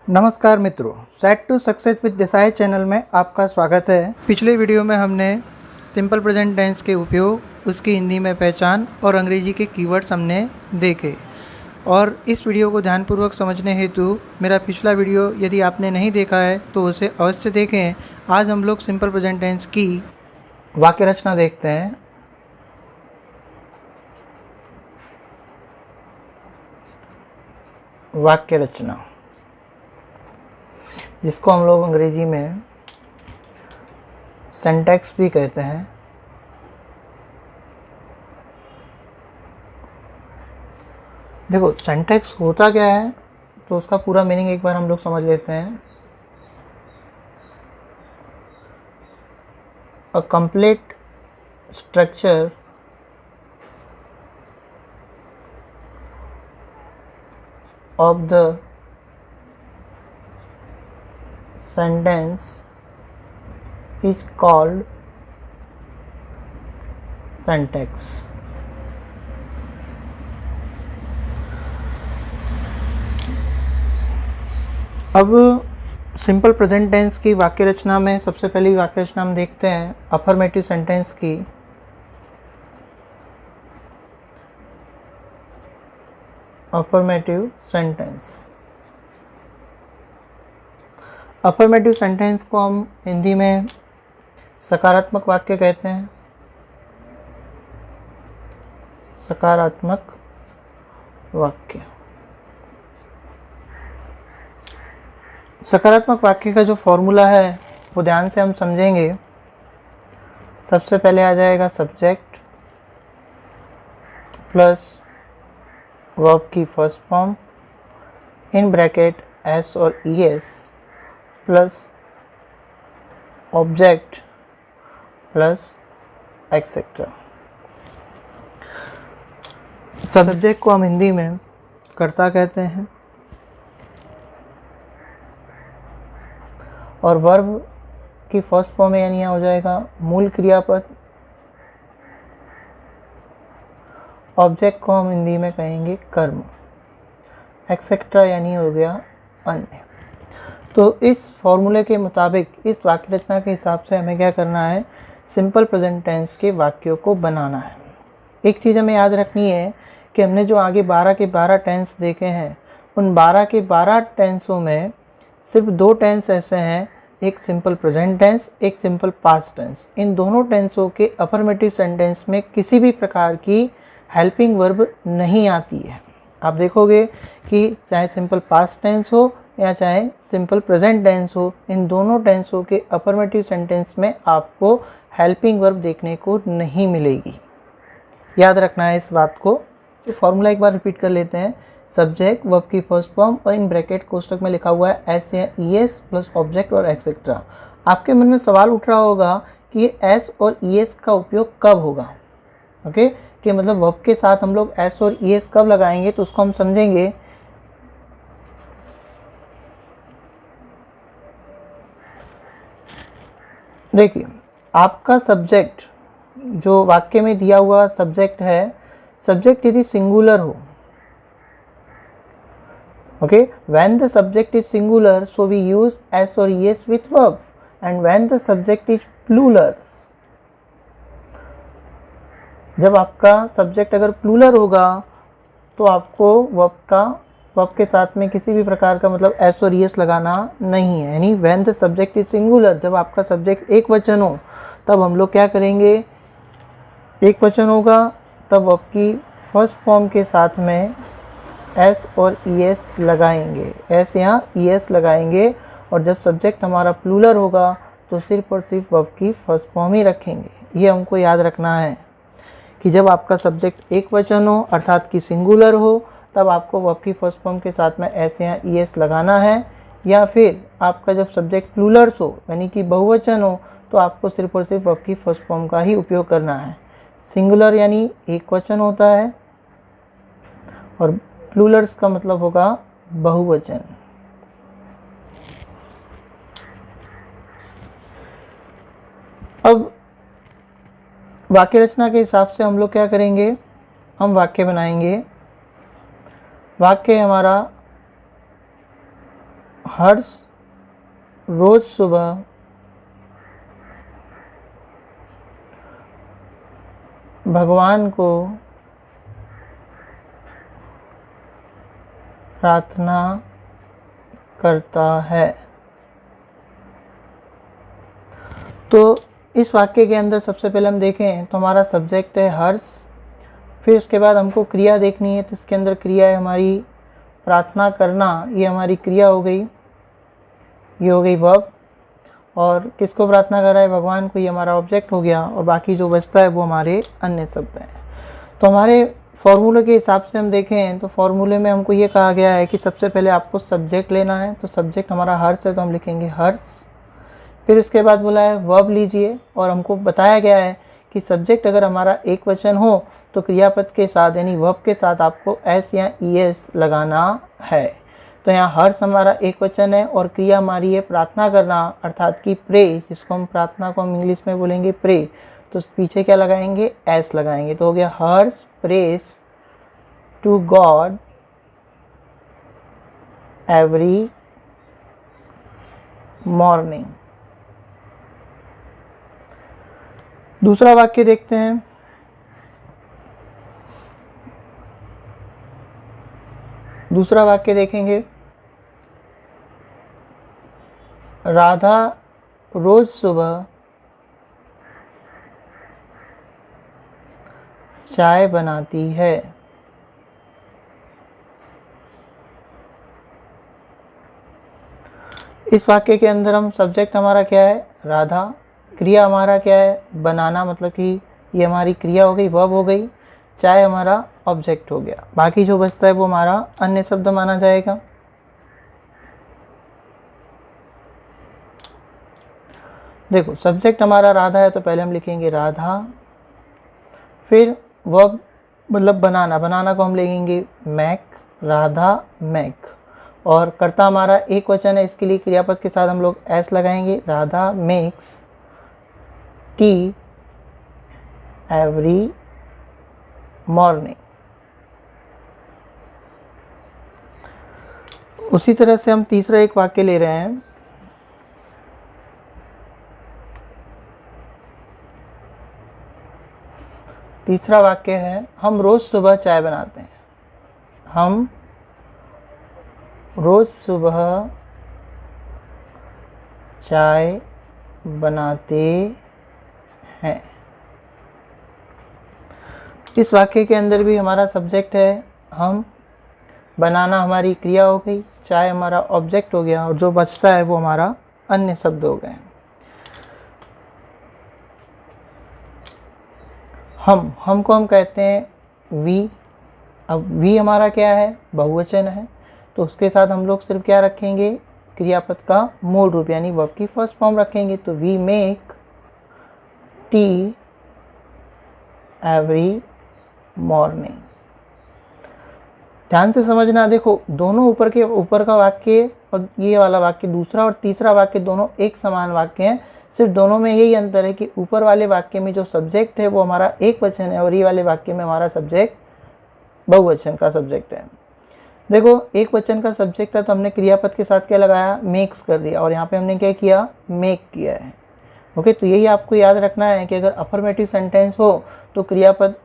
नमस्कार मित्रों, set to success with Desai channel में आपका स्वागत है। पिछले वीडियो में हमने सिंपल प्रेजेंट टेंस के उपयोग, उसकी हिंदी में पहचान और अंग्रेजी के कीवर्ड्स हमने देखे। और इस वीडियो को ध्यानपूर्वक समझने हेतु मेरा पिछला वीडियो यदि आपने नहीं देखा है तो उसे अवश्य देखें। आज हम लोग सिंपल प्रेजेंट टेंस की वाक्य रचना देखते हैं। वाक्य रचना, जिसको हम लोग अंग्रेजी में सिंटैक्स भी कहते हैं। देखो, सिंटैक्स होता क्या है तो उसका पूरा मीनिंग एक बार हम लोग समझ लेते हैं। A complete structure of the sentence is called syntax। अब सिंपल प्रेजेंट टेंस की वाक्य रचना में सबसे पहली वाक्य रचना हम देखते हैं अफर्मेटिव सेंटेंस की। अफर्मेटिव सेंटेंस, अफर्मेटिव सेंटेंस को हम हिंदी में सकारात्मक वाक्य कहते हैं। सकारात्मक वाक्य, सकारात्मक वाक्य का जो फॉर्मूला है वो ध्यान से हम समझेंगे। सबसे पहले आ जाएगा सब्जेक्ट प्लस वर्ब की first form in bracket s और es plus object plus etcetera. Subject को हम हिंदी में कर्ता कहते हैं और वर्ब की फर्स्ट फॉर्म में यानी हो जाएगा मूल क्रियापद। ऑब्जेक्ट को हम हिंदी में कहेंगे कर्म। एक्सेट्रा यानी हो गया अन्य। तो इस फॉर्मूले के मुताबिक, इस वाक्य रचना के हिसाब से हमें क्या करना है, सिंपल प्रेजेंट टेंस के वाक्यों को बनाना है। एक चीज़ हमें याद रखनी है कि हमने जो आगे 12 के 12 टेंस देखे हैं, उन 12 के 12 टेंसों में सिर्फ 2 टेंस ऐसे हैं, एक सिंपल प्रेजेंट टेंस, एक सिंपल पास्ट टेंस। इन दोनों टेंसों के अफर्मेटिव सेंटेंस में किसी भी प्रकार की हेल्पिंग वर्ब नहीं आती है। आप देखोगे कि चाहे सिंपल पास्ट टेंस हो या चाहे सिंपल प्रेजेंट टेंस हो, इन दोनों टेंसों के अफर्मेटिव सेंटेंस में आपको हेल्पिंग वर्ब देखने को नहीं मिलेगी। याद रखना है इस बात को। तो फॉर्मूला एक बार रिपीट कर लेते हैं। सब्जेक्ट, वर्ब की फर्स्ट फॉर्म और इन ब्रैकेट कोष्टक में लिखा हुआ है एस या ईएस प्लस ऑब्जेक्ट और एक्सेट्रा। आपके मन में सवाल उठ रहा होगा कि ये एस और ईएस का उपयोग कब होगा। ओके, कि मतलब वर्ब के साथ हम लोग एस और ईएस कब लगाएंगे, तो उसको हम समझेंगे। देखिए, आपका सब्जेक्ट जो वाक्य में दिया हुआ सब्जेक्ट है, सब्जेक्ट यदि सिंगुलर हो, okay, when the subject is singular so we use s और es with verb, and when the subject is plural, जब आपका सब्जेक्ट अगर प्लूरल होगा तो आपको वर्ब के साथ में किसी भी प्रकार का मतलब एस और ईएस लगाना नहीं है। यानी when the subject is singular, जब आपका सब्जेक्ट एक वचन हो तब हम लोग क्या करेंगे, एक वचन होगा तब वर्ब की फर्स्ट फॉर्म के साथ में एस और ईएस लगाएंगे, एस या ईएस लगाएंगे। और जब सब्जेक्ट हमारा प्लूरल होगा तो सिर्फ और सिर्फ वर्ब की फर्स्ट फॉर्म ही रखेंगे। ये हमको याद रखना है कि जब आपका सब्जेक्ट एक वचन हो अर्थात कि सिंगुलर हो, तब आपको वर्ब की फर्स्ट फॉर्म के साथ में एस या ईएस लगाना है। या फिर आपका जब सब्जेक्ट प्लूरल हो यानी कि बहुवचन हो, तो आपको सिर्फ और सिर्फ वर्ब की फर्स्ट फॉर्म का ही उपयोग करना है। सिंगुलर यानी एक वचन होता है और प्लूरल्स का मतलब होगा बहुवचन। अब वाक्य रचना के हिसाब से हम लोग क्या करेंगे, हम वाक्य बनाएंगे। वाक्य हमारा हर्ष रोज सुबह भगवान को प्रार्थना करता है। तो इस वाक्य के अंदर सबसे पहले हम देखें तो हमारा सब्जेक्ट है हर्ष, फिर उसके बाद हमको क्रिया देखनी है। तो इसके अंदर क्रिया है हमारी प्रार्थना करना, ये हमारी क्रिया हो गई, ये हो गई वर्ब। और किसको प्रार्थना कर रहा है? भगवान को, ये हमारा ऑब्जेक्ट हो गया। और बाकी जो बचता है वो हमारे अन्य शब्द हैं। तो हमारे फॉर्मूले के हिसाब से हम देखें तो फॉर्मूले में हमको ये कहा गया है कि सबसे पहले आपको सब्जेक्ट लेना है। तो सब्जेक्ट हमारा हर्ष है तो हम लिखेंगे हर्ष। फिर उसके बाद बोला है वर्ब लीजिए, और हमको बताया गया है कि सब्जेक्ट अगर हमारा एक वचन हो तो क्रियापद के साथ यानी वर्ब के साथ आपको एस या ईएस लगाना है। तो यहाँ हर्ष हमारा एक वचन है और क्रिया हमारी है प्रार्थना करना, अर्थात कि प्रे, जिसको हम प्रार्थना को हम इंग्लिश में बोलेंगे प्रे। तो पीछे क्या लगाएंगे? एस लगाएंगे। तो हो गया Harsh prays to God every morning. दूसरा वाक्य देखते हैं। दूसरा वाक्य देखेंगे, राधा रोज सुबह चाय बनाती है। इस वाक्य के अंदर हम सब्जेक्ट हमारा क्या है? राधा। क्रिया हमारा क्या है? बनाना, मतलब कि ये हमारी क्रिया हो गई, वर्ब हो गई। चाय हमारा ऑब्जेक्ट हो गया। बाकी जो बचता है वो हमारा अन्य शब्द माना जाएगा। देखो सब्जेक्ट हमारा राधा है तो पहले हम लिखेंगे राधा, फिर वर्ब मतलब बनाना, बनाना को हम लिखेंगे मैक, राधा मैक। और कर्ता हमारा एक वचन है, इसके लिए क्रियापद के साथ हम लोग एस लगाएंगे, Radha makes T every morning. उसी तरह से हम तीसरा एक वाक्य ले रहे हैं। तीसरा वाक्य है, हम रोज सुबह चाय बनाते हैं। हम रोज सुबह चाय बनाते हैं। इस वाक्य के अंदर भी हमारा सब्जेक्ट है हम, बनाना हमारी क्रिया हो गई, चाय हमारा ऑब्जेक्ट हो गया, और जो बचता है वो हमारा अन्य शब्द हो गए। हम को हम कहते हैं वी। अब वी हमारा क्या है? बहुवचन है, तो उसके साथ हम लोग सिर्फ क्या रखेंगे? क्रियापद का मूल रूप यानी वर्ब की फर्स्ट फॉर्म रखेंगे। तो we make tea every morning. ध्यान से समझना, देखो दोनों ऊपर का वाक्य और ये वाला वाक्य, दूसरा और तीसरा वाक्य दोनों एक समान वाक्य हैं। सिर्फ दोनों में यही अंतर है कि ऊपर वाले वाक्य में जो सब्जेक्ट है वो हमारा एक वचन है और ये वाले वाक्य में हमारा सब्जेक्ट बहुवचन का सब्जेक्ट है। देखो एक वचन का सब्जेक्ट था तो हमने क्रियापद के साथ क्या लगाया? मेक्स कर दिया, और यहाँ पे हमने क्या किया? मेक किया है। ओके, तो यही आपको याद रखना है कि अगर अफर्मेटिव सेंटेंस हो तो क्रियापद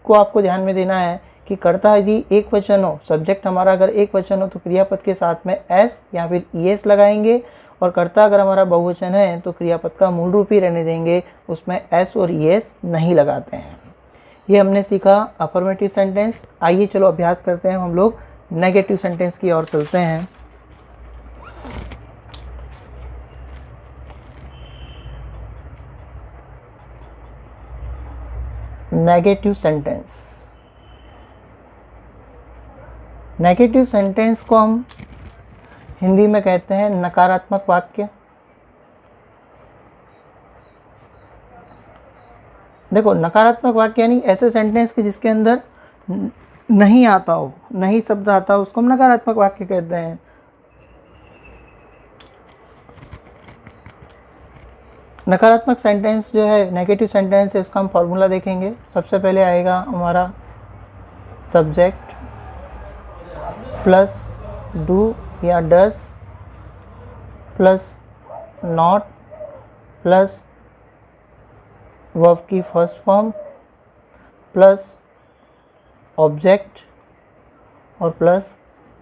को आपको ध्यान में देना है कि कर्ता यदि एक वचन हो, सब्जेक्ट हमारा अगर एक वचन हो तो क्रियापद के साथ में एस या फिर ईएस लगाएंगे, और कर्ता अगर हमारा बहुवचन है तो क्रियापद का मूल रूप ही रहने देंगे, उसमें एस और ईएस नहीं लगाते हैं। ये हमने सीखा अफर्मेटिव सेंटेंस। आइए चलो अभ्यास करते हैं, हम लोग नेगेटिव सेंटेंस की ओर चलते हैं। नेगेटिव सेंटेंस, नेगेटिव सेंटेंस को हम हिंदी में कहते हैं नकारात्मक वाक्य। देखो नकारात्मक वाक्य यानी ऐसे सेंटेंस के जिसके अंदर नहीं आता हो, नहीं शब्द आता हो, उसको हम नकारात्मक वाक्य कहते हैं। नकारात्मक सेंटेंस जो है, नेगेटिव सेंटेंस है, इसका हम फॉर्मूला देखेंगे। सबसे पहले आएगा हमारा सब्जेक्ट प्लस डू या डस प्लस नॉट प्लस वर्ब की फर्स्ट फॉर्म प्लस ऑब्जेक्ट और प्लस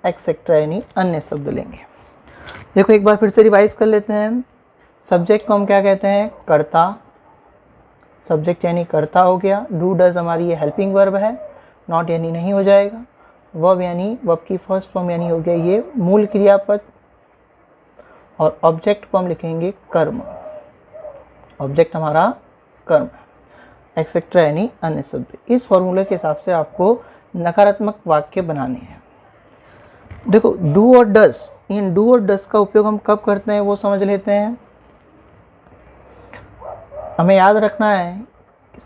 एक्सेट्रा यानी अन्य शब्द लेंगे। देखो एक बार फिर से रिवाइज कर लेते हैं। सब्जेक्ट को हम क्या कहते हैं? कर्ता। सब्जेक्ट यानी कर्ता हो गया। डू डज हमारी ये हेल्पिंग वर्ब है, नॉट यानी नहीं हो जाएगा। वर्ब यानी वर्ब की फर्स्ट फॉर्म यानी हो गया ये मूल क्रियापद। और ऑब्जेक्ट को हम लिखेंगे कर्म। ऑब्जेक्ट हमारा कर्म। एक्सेट्रा यानी अन्य शब्द। इस फॉर्मूले के हिसाब से आपको नकारात्मक वाक्य बनाने हैं। देखो डू और डस, इन डू और डस का उपयोग हम कब करते हैं वो समझ लेते हैं। हमें याद रखना है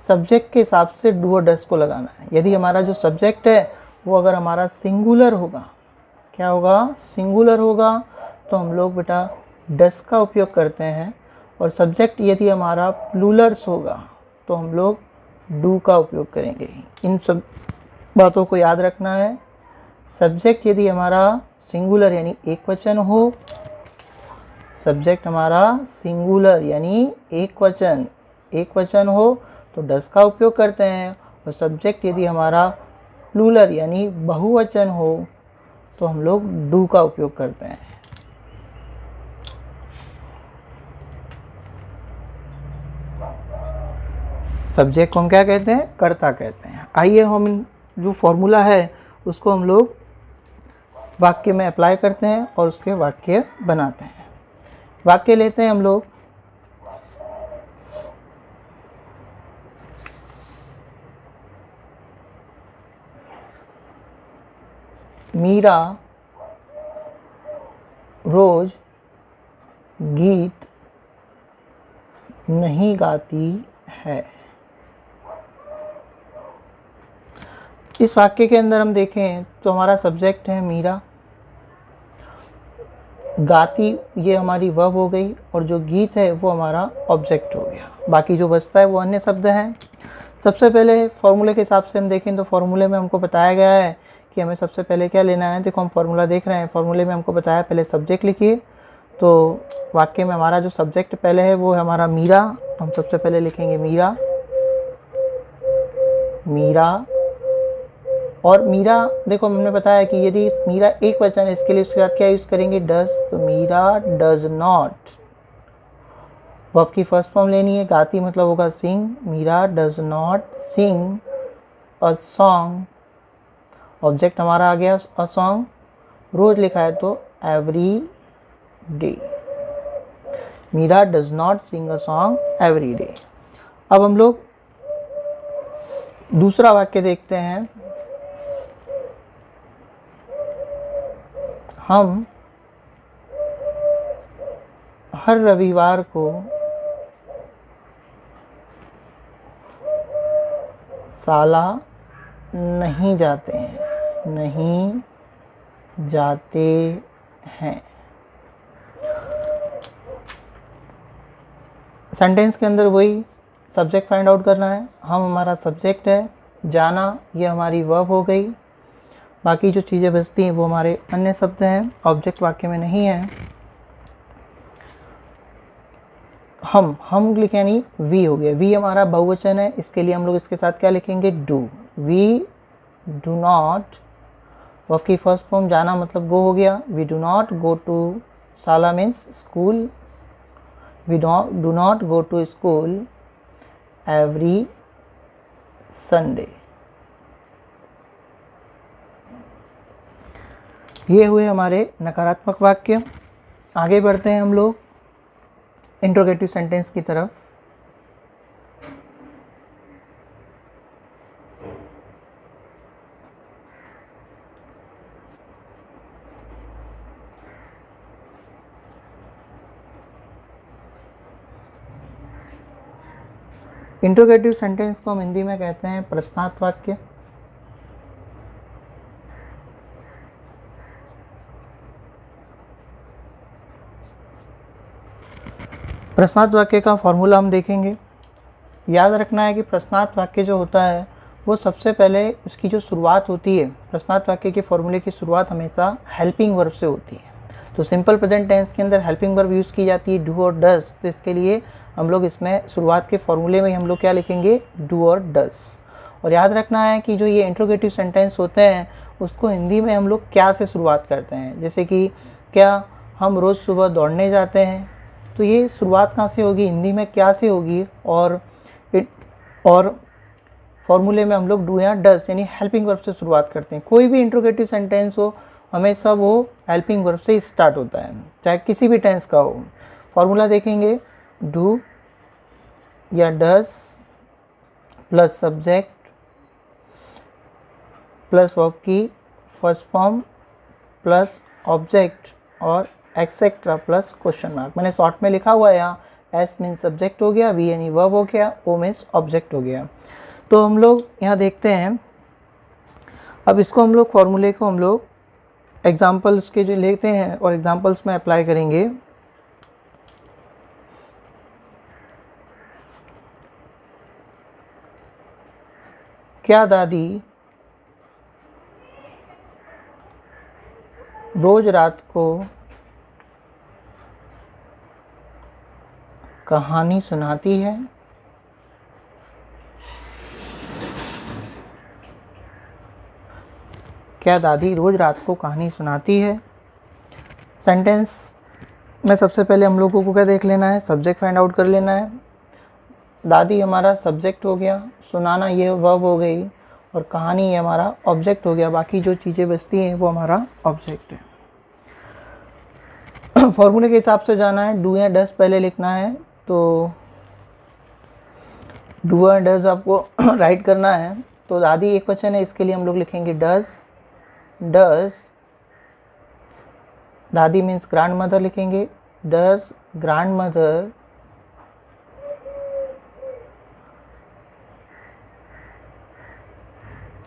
सब्जेक्ट के हिसाब से डू और डस को लगाना है। यदि हमारा जो सब्जेक्ट है वो अगर हमारा सिंगुलर होगा, क्या होगा? सिंगुलर होगा, तो हम लोग बेटा डस का उपयोग करते हैं। और सब्जेक्ट यदि हमारा प्लूरल्स होगा तो हम लोग डू का उपयोग करेंगे। इन सब बातों को याद रखना है। सब्जेक्ट यदि हमारा सिंगुलर यानी एक वचन हो, सब्जेक्ट हमारा सिंगुलर यानी एक वचन हो तो डस का उपयोग करते हैं। और सब्जेक्ट यदि हमारा प्लूरल यानी बहुवचन हो तो हम लोग डू का उपयोग करते हैं। सब्जेक्ट को हम क्या कहते हैं? कर्ता कहते हैं। आइए हम जो फॉर्मूला है उसको हम लोग वाक्य में अप्लाई करते हैं और उसके वाक्य बनाते हैं। वाक्य लेते हैं हम लोग। मीरा रोज गीत नहीं गाती है। इस वाक्य के अंदर हम देखें तो हमारा सब्जेक्ट है मीरा, गाती ये हमारी वर्ब हो गई और जो गीत है वो हमारा ऑब्जेक्ट हो गया। बाकी जो बचता है वो अन्य शब्द हैं। सबसे पहले फॉर्मूले के हिसाब से हम देखें तो फॉर्मूले में हमको बताया गया है कि हमें सबसे पहले क्या लेना है। देखो हम फॉर्मूला देख रहे हैं, फॉर्मूले में हमको बताया पहले सब्जेक्ट लिखिए। तो वाक्य में हमारा जो सब्जेक्ट पहले है वो है हमारा मीरा, तो हम सबसे पहले लिखेंगे मीरा। और मीरा देखो हमने बताया कि यदि मीरा एक वचन है इसके लिए उसके साथ क्या यूज़ करेंगे? डज। तो मीरा डज नॉट, वर्ब की फर्स्ट फॉर्म लेनी है। गाती मतलब होगा sing. Meera does not sing a song. Object हमारा आ गया अ सॉन्ग। रोज लिखा है तो every day. Meera does not sing a song every day. अब हम लोग दूसरा वाक्य देखते हैं। हम हर रविवार को साला नहीं जाते हैं। सेंटेंस के अंदर वही सब्जेक्ट फाइंड आउट करना है। हम हमारा सब्जेक्ट है, जाना ये हमारी वर्ब हो गई। बाकी जो चीज़ें बचती हैं वो हमारे अन्य शब्द हैं, ऑब्जेक्ट वाक्य में नहीं है। हम लिखे यानी वी हो गया। वी हमारा बहुवचन है, इसके लिए हम लोग इसके साथ क्या लिखेंगे? Do. We do not, verb की फर्स्ट फॉर्म जाना मतलब गो हो गया। We do not go to शाला means school. We do not go to school every Sunday. ये हुए हमारे नकारात्मक वाक्य। आगे बढ़ते हैं हम लोग इंट्रोगेटिव सेंटेंस की तरफ। इंट्रोगेटिव सेंटेंस को हम हिंदी में कहते हैं प्रश्नार्थ वाक्य। प्रश्नार्थ वाक्य का फॉर्मूला हम देखेंगे। याद रखना है कि प्रश्नार्थ वाक्य जो होता है वो सबसे पहले उसकी जो शुरुआत होती है, प्रश्नार्थ वाक्य के फॉर्मूले की शुरुआत हमेशा हेल्पिंग वर्ब से होती है। तो सिंपल प्रेजेंट टेंस के अंदर हेल्पिंग वर्ब यूज़ की जाती है डू और डज, तो इसके लिए हम लोग इसमें शुरुआत के फॉर्मूले में हम लोग क्या लिखेंगे, डू और डज। और याद रखना है कि जो ये इंट्रोगेटिव सेंटेंस होते हैं उसको हिंदी में हम लोग क्या से शुरुआत करते हैं। जैसे कि क्या हम रोज़ सुबह दौड़ने जाते हैं, तो ये शुरुआत कहाँ से होगी, हिंदी में क्या से होगी। और फॉर्मूले में हम लोग डू या डज यानी हेल्पिंग वर्ब से शुरुआत करते हैं। कोई भी इंट्रोगेटिव सेंटेंस हो हमेशा वो हेल्पिंग वर्ब से स्टार्ट होता है, चाहे किसी भी टेंस का हो। फॉर्मूला देखेंगे, डू या does plus subject plus verb की फर्स्ट फॉर्म प्लस ऑब्जेक्ट और एक्सेट्रा प्लस क्वेश्चन मार्क। मैंने शॉर्ट में लिखा हुआ है यहाँ, एस मीन्स सब्जेक्ट हो गया, वी यानी वर्ब हो गया, ओ मीन्स ऑब्जेक्ट हो गया। तो हम लोग यहाँ देखते हैं, अब इसको हम लोग फॉर्मूले को हम लोग एग्जाम्पल्स के जो लेते हैं और एग्जाम्पल्स में अप्लाई करेंगे। क्या दादी रोज रात को कहानी सुनाती है। क्या दादी रोज रात को कहानी सुनाती है। सेंटेंस में सबसे पहले हम लोगों को क्या देख लेना है, सब्जेक्ट फाइंड आउट कर लेना है। दादी हमारा सब्जेक्ट हो गया, सुनाना ये वर्ब हो गई और कहानी ये हमारा ऑब्जेक्ट हो गया। बाकी जो चीज़ें बचती हैं वो हमारा ऑब्जेक्ट है। फॉर्मूले के हिसाब से जाना है, डू या डज पहले लिखना है, तो डू या डज आपको राइट करना है। तो दादी एक वचन है, इसके लिए हम लोग लिखेंगे डज। डज दादी मीन्स ग्रैंड मदर लिखेंगे, डज ग्रैंड मदर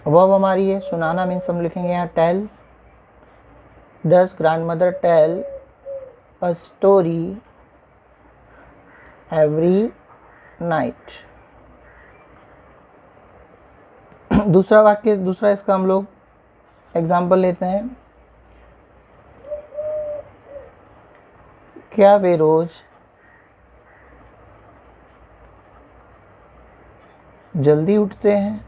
वर्ब हमारी है, सुनाना मीन्स हम लिखेंगे यहाँ tell. Does grandmother tell a story every night. दूसरा वाक्य, दूसरा इसका हम लोग एग्जाम्पल लेते हैं। क्या वे रोज जल्दी उठते हैं।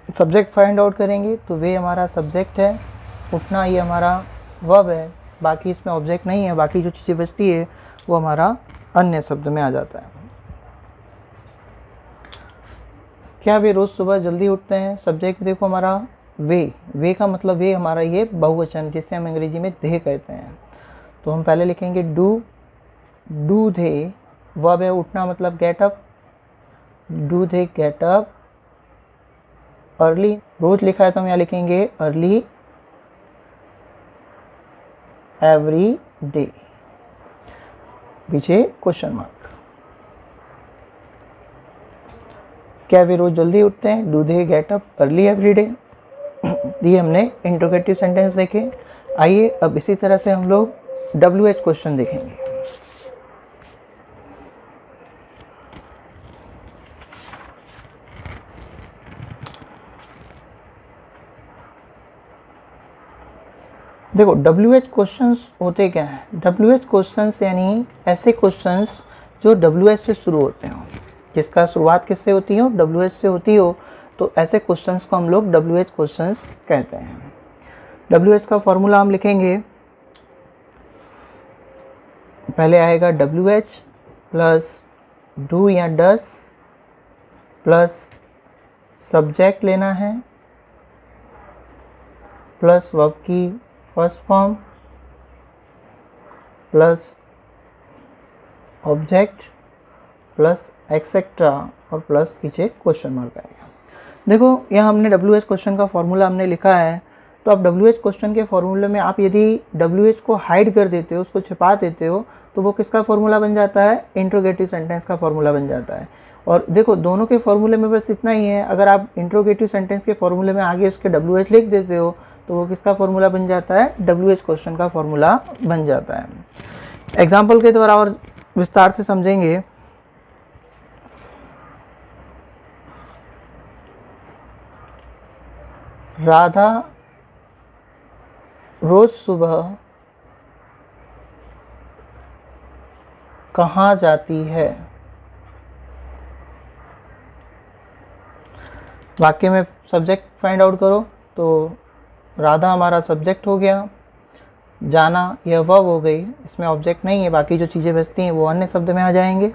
सब्जेक्ट फाइंड आउट करेंगे, तो वे हमारा सब्जेक्ट है, उठना ये हमारा वर्ब है, बाकी इसमें ऑब्जेक्ट नहीं है। बाकी जो चीज़ें बचती है वो हमारा अन्य शब्द में आ जाता है। क्या वे रोज़ सुबह जल्दी उठते हैं। सब्जेक्ट देखो हमारा वे का मतलब वे हमारा ये बहुवचन जिसे हम अंग्रेजी में दे कहते हैं। तो हम पहले लिखेंगे डू दे वर्ब है, उठना मतलब get up. Do they get up early. रोज लिखा है तो हम यहाँ लिखेंगे अर्ली एवरी डे, पीछे क्वेश्चन मार्क। क्या वे रोज जल्दी उठते हैं। Do they get up early every day. ये हमने इंट्रोगेटिव सेंटेंस देखे। आइए अब इसी तरह से हम लोग WH क्वेश्चन देखेंगे। देखो WH क्वेश्चंस होते क्या हैं। WH क्वेश्चंस यानी ऐसे क्वेश्चंस जो WH से शुरू होते हो, जिसका शुरुआत किससे होती हो, WH से होती हो, तो ऐसे क्वेश्चंस को हम लोग WH क्वेश्चंस कहते हैं। WH का फॉर्मूला हम लिखेंगे, पहले आएगा WH प्लस डू या डज प्लस सब्जेक्ट लेना है प्लस वर्ब की first form plus object plus etcetera और प्लस पीछे क्वेश्चन मार्क आएगा। देखो यहाँ हमने WH क्वेश्चन का फॉर्मूला हमने लिखा है, तो अब WH क्वेश्चन के फॉर्मूले में आप यदि WH को हाइड कर देते हो, उसको छिपा देते हो, तो वो किसका फॉर्मूला बन जाता है, इंट्रोगेटिव सेंटेंस का फॉर्मूला बन जाता है। और देखो दोनों के फॉर्मूले में बस इतना ही है, अगर आप इंट्रोगेटिव सेंटेंस के फॉर्मूले में आगे इसके WH लिख देते हो तो वो किसका फॉर्मूला बन जाता है, WH क्वेश्चन का फॉर्मूला बन जाता है। एग्जाम्पल के द्वारा और विस्तार से समझेंगे। राधा रोज सुबह कहाँ जाती है। वाक्य में सब्जेक्ट फाइंड आउट करो। तो राधा हमारा सब्जेक्ट हो गया, जाना यह वर्ब हो गई, इसमें ऑब्जेक्ट नहीं है, बाकी जो चीज़ें बचती हैं वो अन्य शब्द में आ जाएंगे।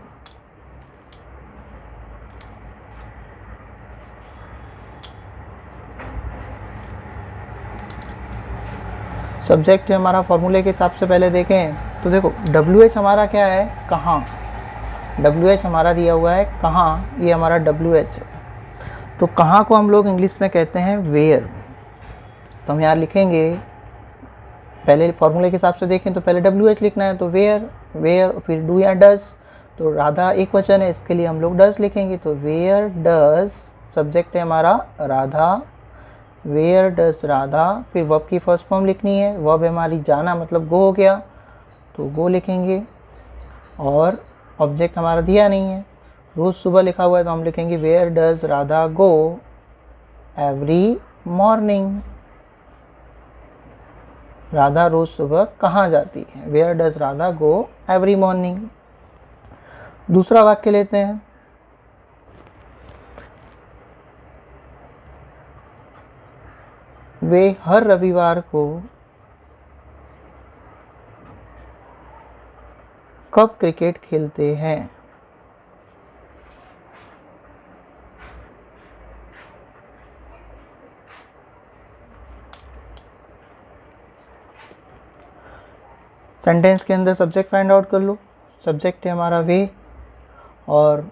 सब्जेक्ट है हमारा फॉर्मूले के हिसाब से पहले देखें तो देखो WH हमारा क्या है, कहाँ। WH हमारा दिया हुआ है कहाँ, ये हमारा WH है। तो कहाँ को हम लोग इंग्लिश में कहते हैं वेयर। तो हम यहाँ लिखेंगे, पहले फॉर्मूले के हिसाब से देखें तो पहले WH लिखना है, तो वेयर, वेयर फिर डू या डस। तो राधा एक वचन है, इसके लिए हम लोग डस लिखेंगे। तो वेयर डस, सब्जेक्ट है हमारा राधा, वेयर डस राधा। फिर वर्ब की फर्स्ट फॉर्म लिखनी है, वर्ब हमारी जाना मतलब गो हो गया, तो गो लिखेंगे। और ऑब्जेक्ट हमारा दिया नहीं है, रोज़ सुबह लिखा हुआ है, तो हम लिखेंगे where does Radha go every morning. Radha रोज़ सुबह कहाँ जाती है, where does Radha go every morning. दूसरा वाक्य लेते हैं, वे हर रविवार को कब क्रिकेट खेलते हैं। सेंटेंस के अंदर सब्जेक्ट फाइंड आउट कर लो। सब्जेक्ट है हमारा वे और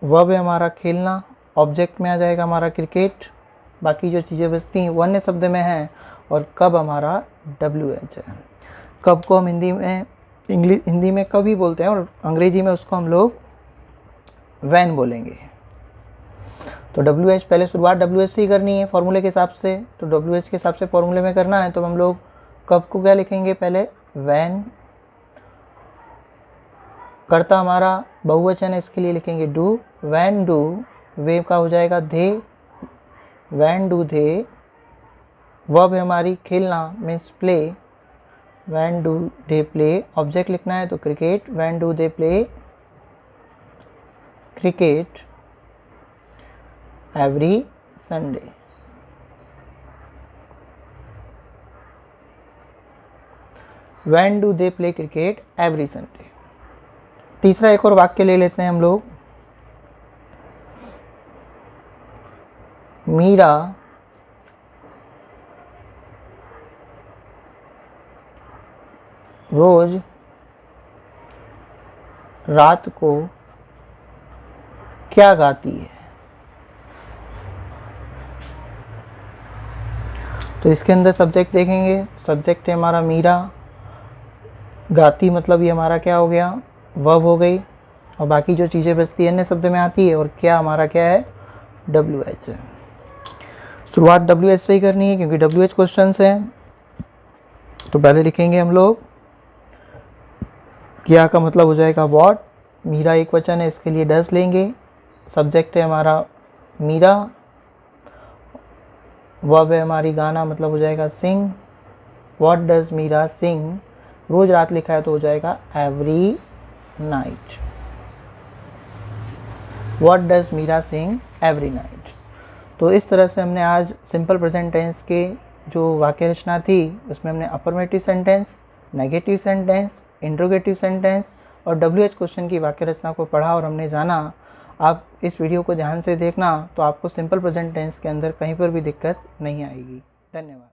वर्ब है हमारा खेलना, ऑब्जेक्ट में आ जाएगा हमारा क्रिकेट, बाकी जो चीज़ें बचती हैं वो अन्य शब्द में हैं। और कब हमारा WH है। कब को हम हिंदी में कभी बोलते हैं और अंग्रेजी में उसको हम लोग वैन बोलेंगे। तो WH पहले शुरुआत WH से ही करनी है फॉर्मूले के हिसाब से। तो WH के हिसाब से फॉर्मूले में करना है, तो हम लोग कब को क्या लिखेंगे, पहले वैन। कर्ता हमारा बहुवचन है, इसके लिए लिखेंगे डू, वैन डू। वे का हो जाएगा दे, वैन डू दे। वर्ब है हमारी खेलना means play, when do they play. Object लिखना है तो cricket, when do they play cricket every Sunday. When do they play cricket every Sunday. तीसरा एक और वाक्य ले लेते हैं हम लोग, मीरा रोज रात को क्या गाती है। तो इसके अंदर सब्जेक्ट देखेंगे, सब्जेक्ट है हमारा मीरा, गाती मतलब ये हमारा क्या हो गया, वर्ब हो गई, और बाकी जो चीज़ें बचती है अन्य शब्द में आती है। और क्या हमारा क्या है, WH है। शुरुआत WH से ही करनी है क्योंकि WH क्वेश्चन है। तो पहले लिखेंगे हम लोग, क्या का मतलब हो जाएगा व्हाट, मीरा एक वचन है, इसके लिए डस लेंगे। सब्जेक्ट है हमारा मीरा, वर्ब है हमारी गाना मतलब हो जाएगा sing, what does Meera sing. रोज रात लिखा है तो हो जाएगा every night, what does Meera sing every night. तो इस तरह से हमने आज सिंपल प्रेजेंट टेंस के जो वाक्य रचना थी उसमें हमने affirmative sentence, negative sentence, interrogative sentence और WH क्वेश्चन की वाक्य रचना को पढ़ा और हमने जाना। आप इस वीडियो को ध्यान से देखना तो आपको सिंपल प्रेजेंट टेंस के अंदर कहीं पर भी दिक्कत नहीं आएगी। धन्यवाद।